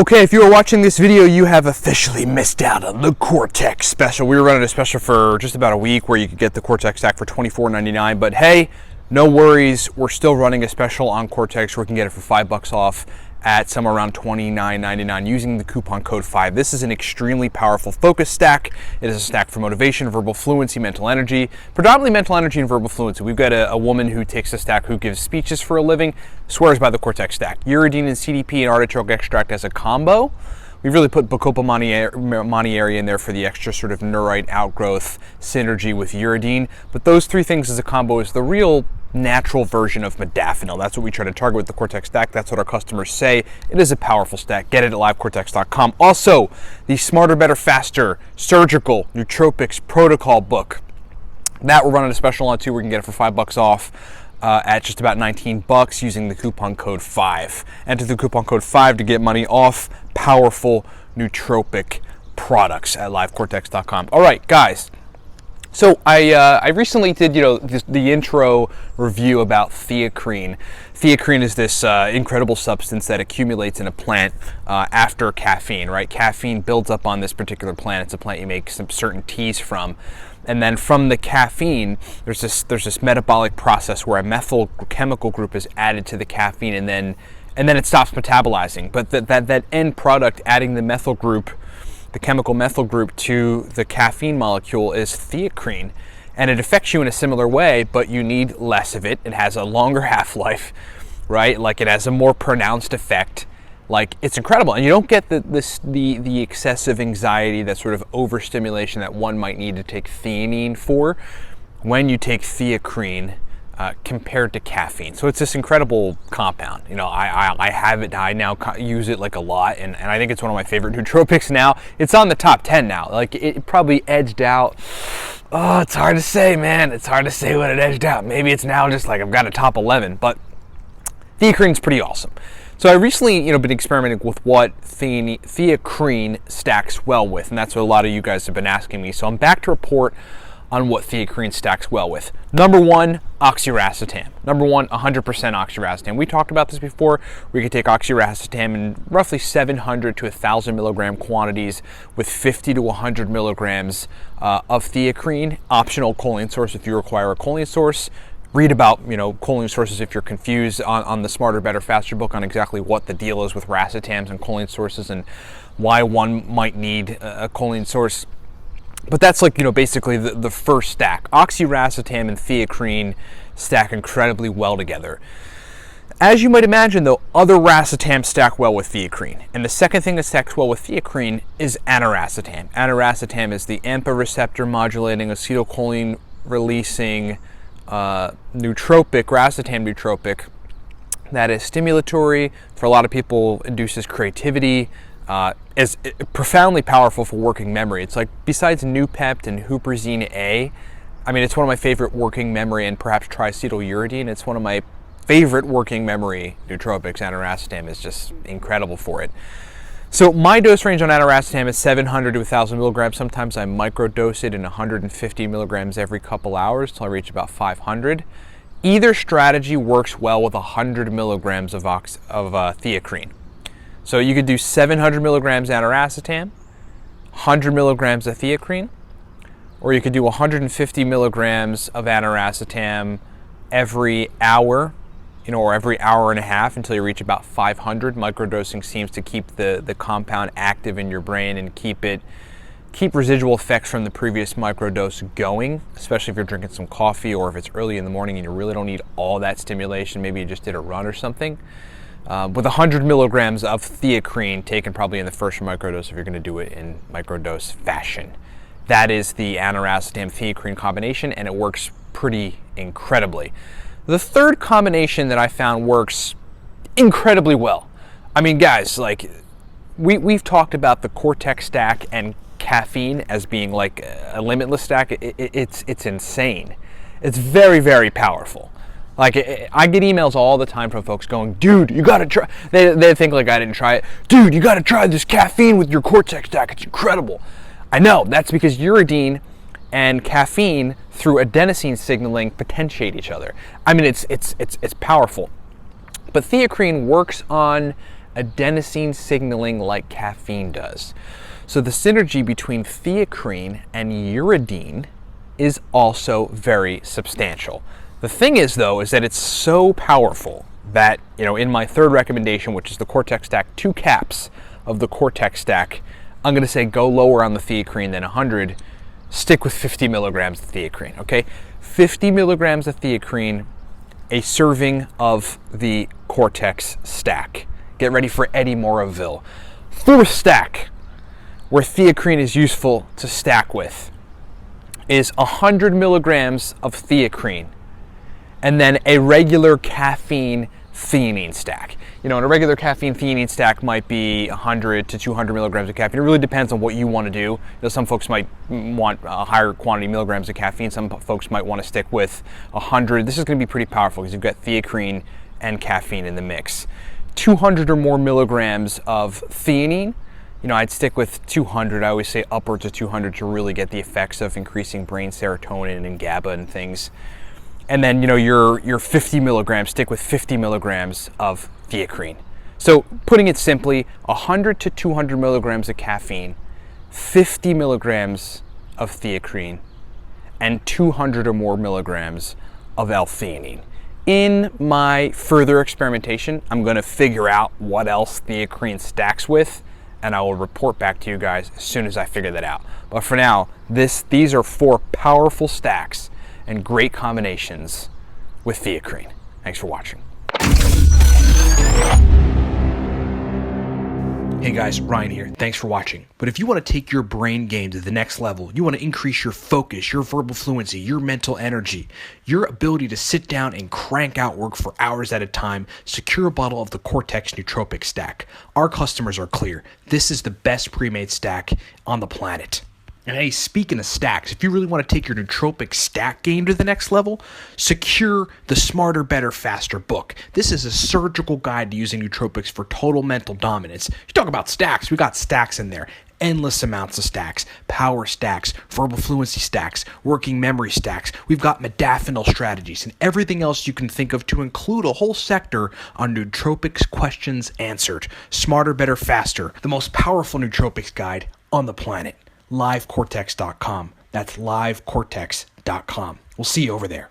Okay, if you are watching this video, you have officially missed out on the Cortex special. We were running a special for just about a week where you could get the Cortex stack for $24.99, but hey, no worries, we're still running a special on Cortex where we can get it for $5 off at somewhere around $29.99 using the coupon code 5. This is an extremely powerful focus stack. It is a stack for motivation, verbal fluency, mental energy, predominantly mental energy and verbal fluency. We've got a woman who takes a stack who gives speeches for a living, swears by the Cortex stack. Uridine and CDP and artichoke extract as a combo. We've really put Bacopa Monnieri in there for the extra sort of neurite outgrowth synergy with uridine. But those three things as a combo is the real natural version of modafinil. That's what we try to target with the Cortex stack. That's what our customers say. It is a powerful stack. Get it at livecortex.com. Also, the Smarter, Better, Faster Surgical Nootropics Protocol book. That we're running a special on too. We can get it for $5 off. At just about $19 using the coupon code 5. Enter the coupon code 5 to get money off powerful nootropic products at livecortex.com. All right, guys. So I recently did the intro review about theacrine. Theacrine is this incredible substance that accumulates in a plant after caffeine. Right, caffeine builds up on this particular plant. It's a plant you make some certain teas from. And then from the caffeine, there's this metabolic process where a methyl chemical group is added to the caffeine, and then it stops metabolizing. But that end product, adding the methyl group, the chemical methyl group to the caffeine molecule, is theacrine, and it affects you in a similar way, but you need less of it. It has a longer half-life, right? Like, it has a more pronounced effect. Like, it's incredible, and you don't get the excessive anxiety, that sort of overstimulation that one might need to take theanine for when you take theacrine compared to caffeine. So it's this incredible compound. I have it. I now use it like a lot, and I think it's one of my favorite nootropics now. It's on the top 10 now. Like, it probably edged out. Oh, it's hard to say, man. It's hard to say what it edged out. Maybe it's now just like I've got a top 11, but theacrine's pretty awesome. So I recently, been experimenting with what theacrine stacks well with, and that's what a lot of you guys have been asking me. So I'm back to report on what theacrine stacks well with. Number one, oxiracetam. Number one, 100% oxiracetam. We talked about this before. We could take oxiracetam in roughly 700 to 1,000 milligram quantities with 50 to 100 milligrams of theacrine. Optional choline source if you require a choline source. Read about, choline sources if you're confused on the Smarter, Better, Faster book on exactly what the deal is with racetams and choline sources and why one might need a choline source. But that's like, basically the first stack. Oxiracetam and theacrine stack incredibly well together. As you might imagine, though, other racetams stack well with theacrine. And the second thing that stacks well with theacrine is aniracetam. Aniracetam is the AMPA receptor modulating, acetylcholine releasing nootropic, racetam nootropic, that is stimulatory for a lot of people, induces creativity, is profoundly powerful for working memory. It's like, besides Noopept and Huperzine A, it's one of my favorite working memory, and perhaps triacetyluridine, it's one of my favorite working memory nootropics. Aniracetam is just incredible for it. So my dose range on aniracetam is 700 to 1,000 milligrams. Sometimes I microdose it in 150 milligrams every couple hours till I reach about 500. Either strategy works well with 100 milligrams of theacrine. So you could do 700 milligrams aniracetam, 100 milligrams of theacrine, or you could do 150 milligrams of aniracetam every hour, or every hour and a half until you reach about 500. Microdosing seems to keep the compound active in your brain and keep residual effects from the previous microdose going, especially if you're drinking some coffee or if it's early in the morning and you really don't need all that stimulation. Maybe you just did a run or something. With 100 milligrams of theacrine taken probably in the first microdose if you're going to do it in microdose fashion. That is the aniracetam theacrine combination, and it works pretty incredibly. The third combination that I found works incredibly well. Guys, like, we've talked about the Cortex stack and caffeine as being like a limitless stack. It's insane. It's very, very powerful. Like, I get emails all the time from folks going, dude, you gotta try. They think like I didn't try it. Dude, you gotta try this caffeine with your Cortex stack. It's incredible. I know, that's because uridine and caffeine through adenosine signaling potentiate each other. It's powerful. But theacrine works on adenosine signaling like caffeine does. So the synergy between theacrine and uridine is also very substantial. The thing is, though, is that it's so powerful that, in my third recommendation, which is the Cortex stack, 2 caps of the Cortex stack, I'm going to say go lower on the theacrine than 100. Stick with 50 milligrams of theacrine, okay? 50 milligrams of theacrine, a serving of the Cortex stack. Get ready for Eddie Moraville. 4th stack, where theacrine is useful to stack with, is 100 milligrams of theacrine, and then a regular caffeine theanine stack. And a regular caffeine theanine stack might be 100 to 200 milligrams of caffeine. It really depends on what you want to do. Some folks might want a higher quantity of milligrams of caffeine. Some folks might want to stick with 100. This is going to be pretty powerful because you've got theacrine and caffeine in the mix. 200 or more milligrams of theanine, I'd stick with 200. I always say upwards of 200 to really get the effects of increasing brain serotonin and GABA and things. And then, your 50 milligrams, stick with 50 milligrams of theacrine. So putting it simply, 100 to 200 milligrams of caffeine, 50 milligrams of theacrine, and 200 or more milligrams of L-theanine. In my further experimentation, I'm going to figure out what else theacrine stacks with, and I will report back to you guys as soon as I figure that out. But for now, these are 4 powerful stacks and great combinations with theacrine. Thanks for watching. Hey guys, Ryan here. Thanks for watching. But if you want to take your brain game to the next level, you want to increase your focus, your verbal fluency, your mental energy, your ability to sit down and crank out work for hours at a time, secure a bottle of the Cortex Nootropic stack. Our customers are clear. This is the best pre-made stack on the planet. And hey, speaking of stacks, if you really want to take your nootropic stack game to the next level, secure the Smarter, Better, Faster book. This is a surgical guide to using nootropics for total mental dominance. You talk about stacks, we got stacks in there. Endless amounts of stacks, power stacks, verbal fluency stacks, working memory stacks. We've got modafinil strategies and everything else you can think of to include a whole sector on nootropics questions answered. Smarter, Better, Faster, the most powerful nootropics guide on the planet. livecortex.com. That's livecortex.com. We'll see you over there.